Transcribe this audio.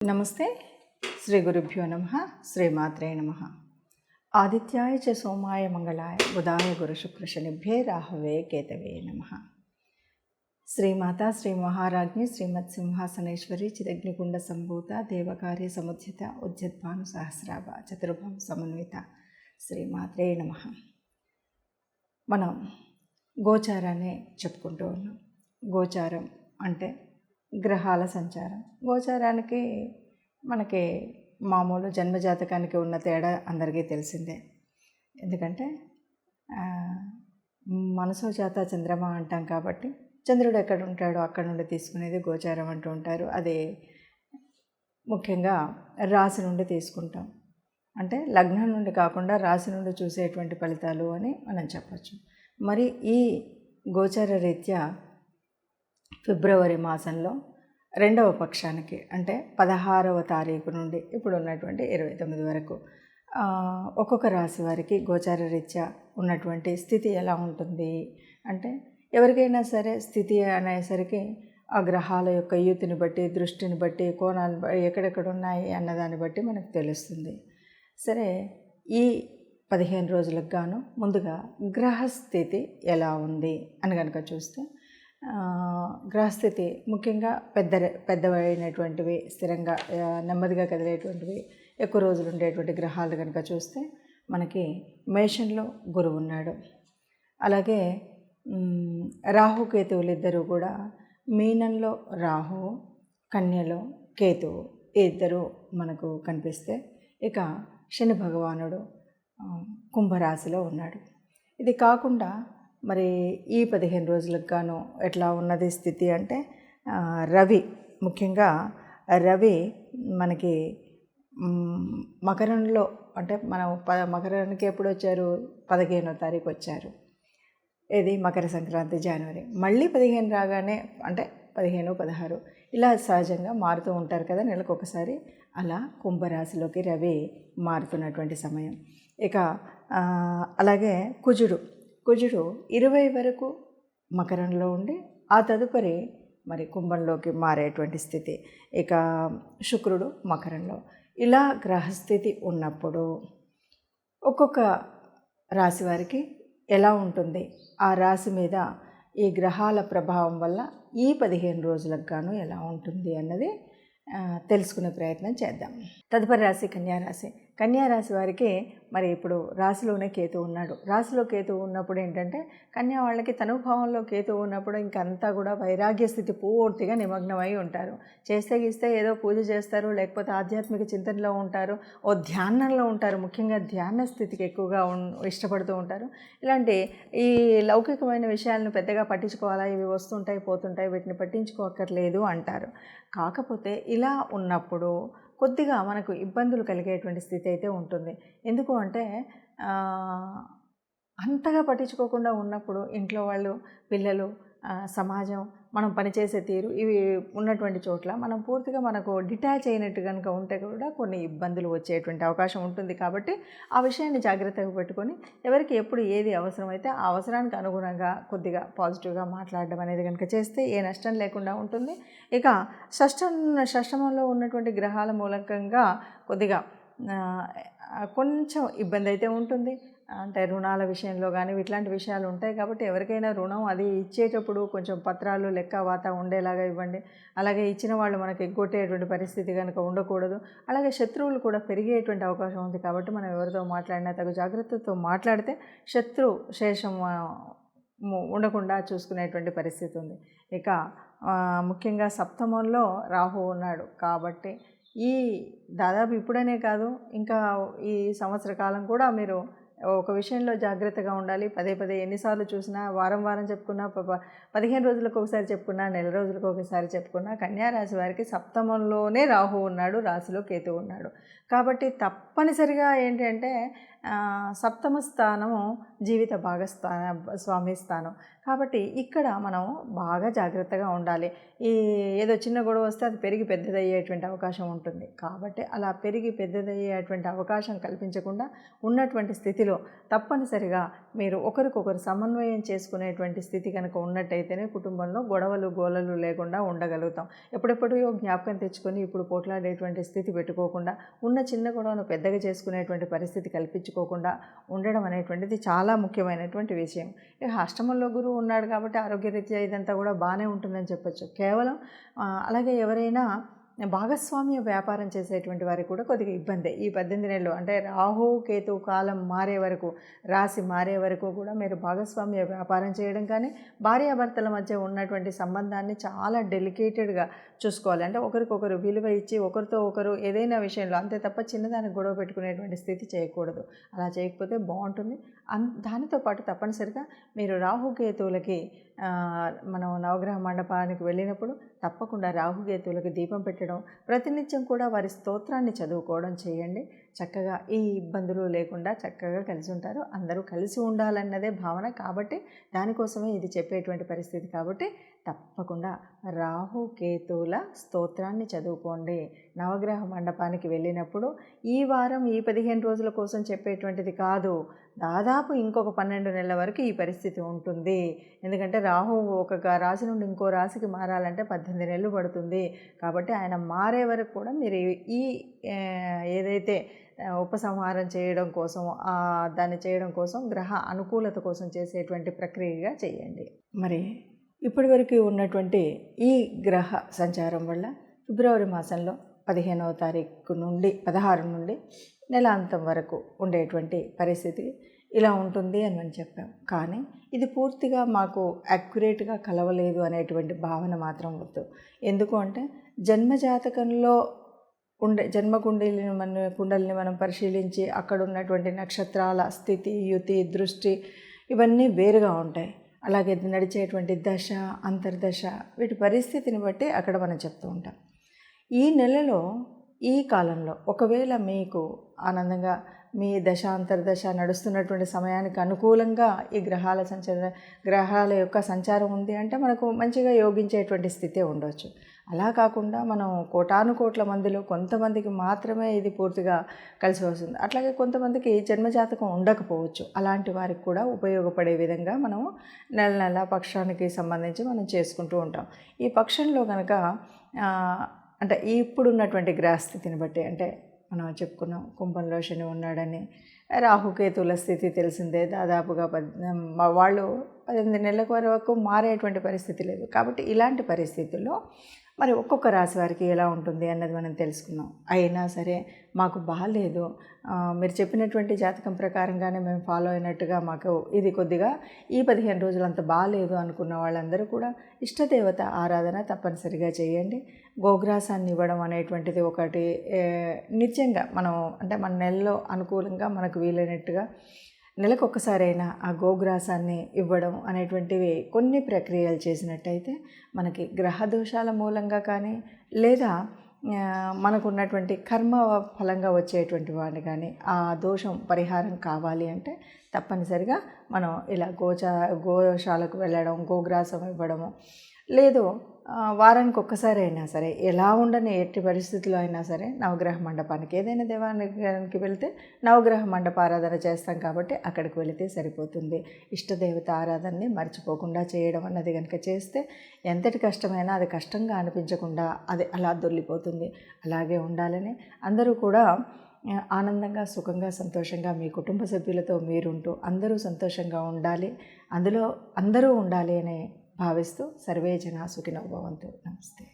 నమస్తే. శ్రీ గురుభ్యో నమః. శ్రీమాత్రే నమః. ఆదిత్యాయ చ సోమాయ మంగళాయ బుధాయ గురు శుక్ర శనిభ్యే రాహవే కేతవే నమః. శ్రీమాత శ్రీ మహారాజ్ఞి శ్రీమత్ సింహాసనేశ్వరి చిదగ్నికుండ సంభూత దేవకార్య సముద్యత ఉద్యద్భాను సహస్రాభ చతుర్భం సమన్విత శ్రీమాత్రే నమః. మనం గోచారాన్ని చెప్పుకుంటూ ఉన్నాం. గోచారం అంటే గ్రహాల సంచారం. గోచారానికి మనకి మామూలు జన్మజాతకానికి ఉన్న తేడా అందరికీ తెలిసిందే. ఎందుకంటే మనసో జాత చంద్రమ అంటాం కాబట్టి చంద్రుడు ఎక్కడ ఉంటాడో అక్కడ నుండి తీసుకునేది గోచారం అంటూ ఉంటారు. అది ముఖ్యంగా రాశి నుండి తీసుకుంటాం. అంటే లగ్నం నుండి కాకుండా రాశి నుండి చూసేటువంటి ఫలితాలు అని మనం చెప్పచ్చు. మరి ఈ గోచార రీత్యా ఫిబ్రవరి మాసంలో 2వ పక్షానికి అంటే 16వ తారీఖు నుండి ఇప్పుడు ఉన్నటువంటి 29 వరకు ఒక్కొక్క రాశి వారికి గోచార రీత్యా ఉన్నటువంటి స్థితి ఎలా ఉంటుంది అంటే, ఎవరికైనా సరే స్థితి అనేసరికి ఆ గ్రహాల యొక్క యూతిని బట్టి, దృష్టిని బట్టి, కోణాలు ఎక్కడెక్కడ ఉన్నాయి అన్నదాన్ని బట్టి మనకు తెలుస్తుంది. సరే, ఈ 15 రోజులకు గాను ముందుగా గ్రహస్థితి ఎలా ఉంది అని కనుక చూస్తే, గ్రహస్థితి ముఖ్యంగా పెద్దవైనటువంటివి, స్థిరంగా నెమ్మదిగా కదిలేటువంటివి, ఎక్కువ రోజులు ఉండేటువంటి గ్రహాలు కనుక చూస్తే మనకి మేషంలో గురువు ఉన్నాడు. అలాగే రాహుకేతువులు ఇద్దరు కూడా మీనంలో రాహువు, కన్యలో కేతువు ఇద్దరు మనకు కనిపిస్తే, ఇక శని భగవానుడు కుంభరాశిలో ఉన్నాడు. ఇది కాకుండా మరి ఈ 15 రోజులకు గాను ఎట్లా ఉన్నది స్థితి అంటే, రవి ముఖ్యంగా రవి మనకి మకరంలో అంటే మనం మకరానికి ఎప్పుడు వచ్చారు? 15వ తారీఖు వచ్చారు. ఇది మకర సంక్రాంతి జనవరి. మళ్ళీ 15 రాగానే అంటే 15, 16 ఇలా సహజంగా మారుతూ ఉంటారు కదా నెలకు ఒకసారి. అలా కుంభరాశిలోకి రవి మారుతున్నటువంటి సమయం. ఇక అలాగే కుజుడు 20 వరకు మకరంలో ఉండి ఆ తదుపరి మరి కుంభంలోకి మారేటువంటి స్థితి. ఇక శుక్రుడు మకరంలో. ఇలా గ్రహస్థితి ఉన్నప్పుడు ఒక్కొక్క రాశి వారికి ఎలా ఉంటుంది, ఆ రాశి మీద ఈ గ్రహాల ప్రభావం వల్ల ఈ 15 రోజులకు గాను ఎలా ఉంటుంది అన్నది తెలుసుకునే ప్రయత్నం చేద్దాం. తదుపరి రాశి కన్యారాశి. కన్యారాశి వారికి మరి ఇప్పుడు రాశిలోనే కేతువు ఉన్నాడు. రాశిలో కేతువు ఉన్నప్పుడు ఏంటంటే, కన్యా వాళ్ళకి తనుభావంలో కేతువు ఉన్నప్పుడు ఇంకంతా కూడా వైరాగ్య స్థితి పూర్తిగా నిమగ్నమై ఉంటారు. చేస్తే గీస్తే ఏదో పూజ చేస్తారు, లేకపోతే ఆధ్యాత్మిక చింతనలో ఉంటారు, ఓ ధ్యానంలో ఉంటారు. ముఖ్యంగా ధ్యాన స్థితికి ఎక్కువగా ఇష్టపడుతూ ఉంటారు. ఇలాంటి ఈ లౌకికమైన విషయాలను పెద్దగా పట్టించుకోవాలా, ఇవి వస్తుంటాయి పోతుంటాయి, వీటిని పట్టించుకోక్కర్లేదు అంటారు. కాకపోతే ఇలా ఉన్నప్పుడు కొద్దిగా మనకు ఇబ్బందులు కలిగేటువంటి స్థితి అయితే ఉంటుంది. ఎందుకు అంటే, అంతగా పట్టించుకోకుండా ఉన్నప్పుడు ఇంట్లో వాళ్ళు, పిల్లలు, సమాజం, మనం పనిచేసే తీరు, ఇవి ఉన్నటువంటి చోట్ల మనం పూర్తిగా మనకు డిటాచ్ అయినట్టు కనుక ఉంటే కూడా కొన్ని ఇబ్బందులు వచ్చేటువంటి అవకాశం ఉంటుంది. కాబట్టి ఆ విషయాన్ని జాగ్రత్తగా పెట్టుకొని ఎవరికి ఎప్పుడు ఏది అవసరమైతే ఆ అవసరానికి అనుగుణంగా కొద్దిగా పాజిటివ్గా మాట్లాడడం అనేది కనుక చేస్తే ఏ నష్టం లేకుండా ఉంటుంది. ఇక షష్టమంలో ఉన్నటువంటి గ్రహాల మూలకంగా కొద్దిగా కొంచెం ఇబ్బంది అయితే ఉంటుంది. అంటే రుణాల విషయంలో కానీ ఇట్లాంటి విషయాలు ఉంటాయి. కాబట్టి ఎవరికైనా రుణం అది ఇచ్చేటప్పుడు కొంచెం పత్రాలు లెక్క వాత ఉండేలాగా ఇవ్వండి. అలాగే ఇచ్చిన వాళ్ళు మనకి ఎగ్గొట్టేటువంటి పరిస్థితి కనుక ఉండకూడదు. అలాగే శత్రువులు కూడా పెరిగేటువంటి అవకాశం ఉంది. కాబట్టి మనం ఎవరితో మాట్లాడినా తగు జాగ్రత్తతో మాట్లాడితే శత్రు శేషం ఉండకుండా చూసుకునేటువంటి పరిస్థితి ఉంది. ఇక ముఖ్యంగా సప్తమంలో రాహు ఉన్నాడు. కాబట్టి ఈ దాదాపు ఇప్పుడనే కాదు, ఇంకా ఈ సంవత్సర కాలం కూడా మీరు ఒక విషయంలో జాగ్రత్తగా ఉండాలి. పదే ఎన్నిసార్లు చూసినా, వారం చెప్పుకున్నా, 15 రోజులకు ఒకసారి చెప్పుకున్నా, నెల రోజులకు ఒకసారి చెప్పుకున్నా, కన్యారాశి వారికి సప్తమంలోనే రాహు ఉన్నాడు, రాశిలో కేతు ఉన్నాడు. కాబట్టి తప్పనిసరిగా ఏంటంటే, సప్తమ స్థానము జీవిత భాగస్థాన స్వామి స్థానం. కాబట్టి ఇక్కడ మనం బాగా జాగ్రత్తగా ఉండాలి. ఏదో చిన్న గొడవ వస్తే అది పెరిగి పెద్దదయ్యేటువంటి అవకాశం ఉంటుంది. కాబట్టి అలా పెరిగి పెద్దదయ్యేటువంటి అవకాశం కల్పించకుండా ఉన్నటువంటి స్థితిలో తప్పనిసరిగా మీరు ఒకరికొకరు సమన్వయం చేసుకునేటువంటి స్థితి కనుక ఉన్నట్టయితేనే కుటుంబంలో గొడవలు గోలలు లేకుండా ఉండగలుగుతాం. ఎప్పుడెప్పుడో జ్ఞాపకం తెచ్చుకొని ఇప్పుడు పోట్లాడేటువంటి స్థితి పెట్టుకోకుండా, ఉన్న చిన్న గొడవను పెద్దగా చేసుకునేటువంటి పరిస్థితి కల్పించుకోకుండా ఉండడం అనేటువంటిది చాలా ముఖ్యమైనటువంటి విషయం. ఇక అష్టమంలో గురువు ఉన్నాడు కాబట్టి ఆరోగ్యరీత్యా ఇదంతా కూడా బాగానే ఉంటుందని చెప్పచ్చు. కేవలం అలాగే ఎవరైనా భాగస్వామ్య వ్యాపారం చేసేటువంటి వారికి కూడా కొద్దిగా ఇబ్బందే. ఈ 18 నెలలు అంటే రాహు కేతు కాలం మారే వరకు, రాశి మారే వరకు కూడా మీరు భాగస్వామ్య వ్యాపారం చేయడం కానీ, భార్యాభర్తల మధ్య ఉన్నటువంటి సంబంధాన్ని చాలా డెలికేటెడ్గా చూసుకోవాలి. అంటే ఒకరికొకరు విలువ ఇచ్చి ఒకరితో ఒకరు ఏదైనా విషయంలో, అంతే తప్ప చిన్నదానికి గొడవ పెట్టుకునేటువంటి స్థితి చేయకూడదు. అలా చేయకపోతే బాగుంటుంది. దానితో పాటు తప్పనిసరిగా మీరు రాహుకేతువులకి మనం నవగ్రహ మండపానికి వెళ్ళినప్పుడు తప్పకుండా రాహుకేతువులకి దీపం పెట్టడం, ప్రతినిత్యం కూడా వారి స్తోత్రాన్ని చదువుకోవడం చేయండి. చక్కగా ఈ ఇబ్బందులు లేకుండా చక్కగా కలిసి ఉంటారు. అందరూ కలిసి ఉండాలన్నదే భావన కాబట్టి దానికోసమే ఇది చెప్పేటువంటి పరిస్థితి. కాబట్టి తప్పకుండా రాహుకేతువుల స్తోత్రాన్ని చదువుకోండి. నవగ్రహ మండపానికి వెళ్ళినప్పుడు ఈ వారం ఈ 15 రోజుల కోసం చెప్పేటువంటిది కాదు, దాదాపు ఇంకొక 12 నెలల వరకు ఈ పరిస్థితి ఉంటుంది. ఎందుకంటే రాహు ఒక రాశి నుండి ఇంకో రాశికి మారాలంటే 18 నెలలు పడుతుంది. కాబట్టి ఆయన మారే వరకు కూడా మీరు ఈ ఏదైతే ఉపసంహారం చేయడం కోసం, దాన్ని చేయడం కోసం, గ్రహ అనుకూలత కోసం చేసేటువంటి ప్రక్రియగా చేయండి. మరి ఇప్పటివరకు ఉన్నటువంటి ఈ గ్రహ సంచారం వల్ల ఫిబ్రవరి మాసంలో 15వ తారీఖు నుండి 16 నుండి నెలాంతం వరకు ఉండేటువంటి పరిస్థితి ఇలా ఉంటుంది అని మనం చెప్పాం. కానీ ఇది పూర్తిగా మాకు యాక్యురేట్గా కలవలేదు అనేటువంటి భావన మాత్రం వద్దు. ఎందుకు అంటే జన్మజాతకంలో జన్మ కుండలిని మనం పరిశీలించి అక్కడ ఉన్నటువంటి నక్షత్రాల స్థితి, యుతి, దృష్టి ఇవన్నీ వేరుగా ఉంటాయి. అలాగే నడిచేటువంటి దశ, అంతర్దశ వీటి పరిస్థితిని బట్టి అక్కడ మనం చెప్తూ ఉంటాం. ఈ నెలలో ఈ కాలంలో ఒకవేళ మీకు ఆనందంగా మీ దశ అంతర్దశ నడుస్తున్నటువంటి సమయానికి అనుకూలంగా ఈ గ్రహాల యొక్క సంచారం ఉంది అంటే మనకు మంచిగా యోగించేటువంటి స్థితే ఉండవచ్చు. అలా కాకుండా మనం కోటానుకోట్ల మందిలో కొంతమందికి మాత్రమే ఇది పూర్తిగా కలిసి వస్తుంది. అట్లాగే కొంతమందికి జన్మజాతకం ఉండకపోవచ్చు. అలాంటి వారికి కూడా ఉపయోగపడే విధంగా మనం నెల పక్షానికి సంబంధించి మనం చేసుకుంటూ ఉంటాం. ఈ పక్షంలో కనుక అంటే ఇప్పుడున్నటువంటి గ్రహస్థితిని బట్టి, అంటే మనం చెప్పుకున్నాం కుంభంలో శని ఉన్నాడని, రాహుకేతువుల స్థితి తెలిసిందే. దాదాపుగా వాళ్ళు 18 నెలల వరకు మారేటువంటి పరిస్థితి లేదు. కాబట్టి ఇలాంటి పరిస్థితుల్లో మరి ఒక్కొక్క రాశి వారికి ఎలా ఉంటుంది అన్నది మనం తెలుసుకున్నాం. అయినా సరే మాకు బాగాలేదు, మీరు చెప్పినటువంటి జాతకం ప్రకారంగానే మేము ఫాలో అయినట్టుగా మాకు ఇది కొద్దిగా ఈ 15 రోజులు అంత బాగాలేదు అనుకున్న వాళ్ళందరూ కూడా ఇష్టదేవత ఆరాధన తప్పనిసరిగా చేయండి. గోగ్రాసాన్ని ఇవ్వడం అనేటువంటిది ఒకటి నిత్యంగా మనం అంటే మన నెలలో అనుకూలంగా మనకు వీలైనట్టుగా నెలకొకసారైనా ఆ గోగ్రాసాన్ని ఇవ్వడం అనేటువంటివి కొన్ని ప్రక్రియలు చేసినట్టయితే మనకి గ్రహ దోషాల మూలంగా కానీ లేదా మనకున్నటువంటి కర్మ ఫలంగా వచ్చేటువంటి వాడిని కానీ ఆ దోషం పరిహారం కావాలి అంటే తప్పనిసరిగా మనం ఇలా గోశాలకు వెళ్ళడం, గోగ్రాసం ఇవ్వడము, లేదు వారానికి ఒక్కసారి అయినా సరే ఎలా ఉండని ఎట్టి పరిస్థితుల్లో అయినా సరే నవగ్రహ మండపానికి, ఏదైనా దేవాలయానికి వెళ్తే నవగ్రహ మండప ఆరాధన చేస్తాం కాబట్టి అక్కడికి వెళితే సరిపోతుంది. ఇష్టదేవత ఆరాధనని మర్చిపోకుండా చేయడం అన్నది కనుక చేస్తే ఎంతటి కష్టమైనా అది కష్టంగా అనిపించకుండా అది అలా దొర్లిపోతుంది. అలాగే ఉండాలని అందరూ కూడా ఆనందంగా, సుఖంగా, సంతోషంగా మీ కుటుంబ సభ్యులతో మీరుంటూ అందరూ సంతోషంగా ఉండాలి, అందులో అందరూ ఉండాలి అని భావిస్తూ సర్వే జనా సుఖినో భవంతు. నమస్తే.